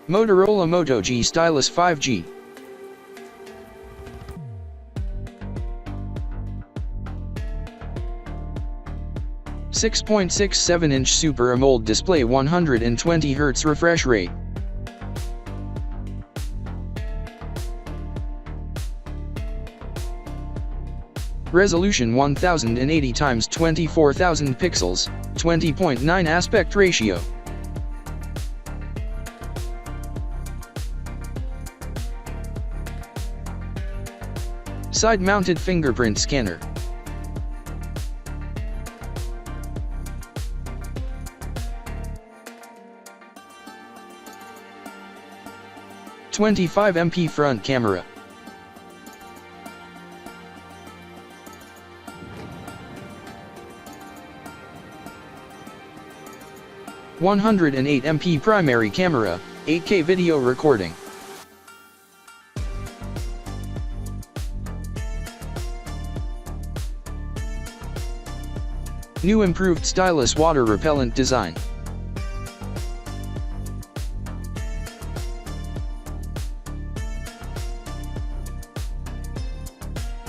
Motorola Moto G Stylus 5G. .67-inch Super AMOLED display, 120Hz refresh rate. Resolution 1080 x 24,000 pixels, 20.9 aspect ratio. Side-mounted fingerprint scanner. .25 MP front camera. .108 MP primary camera, 8K video recording. New improved Stylus water repellent design.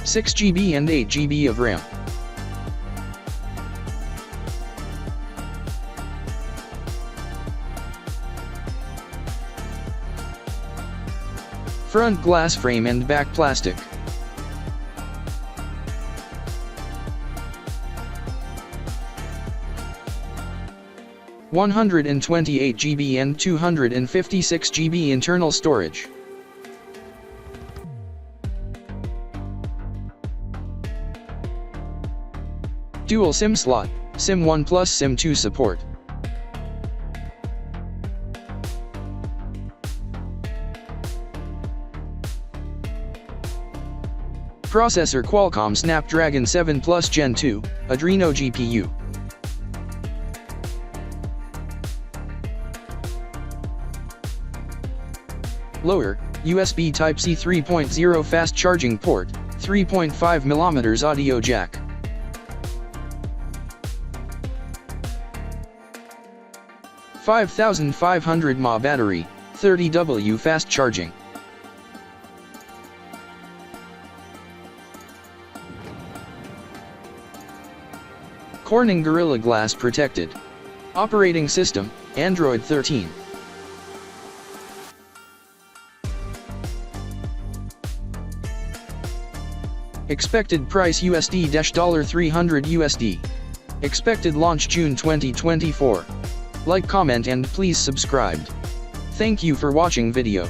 .6 GB and 8 GB of RAM. Front glass frame and back plastic. .128 GB and 256 GB internal storage. Dual SIM slot, SIM 1 plus SIM 2 support. Processor Qualcomm Snapdragon 7 Plus Gen 2, Adreno GPU. Lower, USB Type-C 3.0 fast charging port, 3.5mm audio jack. .5500 mAh battery, 30W fast charging. Corning Gorilla Glass protected. Operating system, Android 13. Expected price $300 USD. Expected launch June 2024. Like, comment and please subscribe. Thank you for watching video.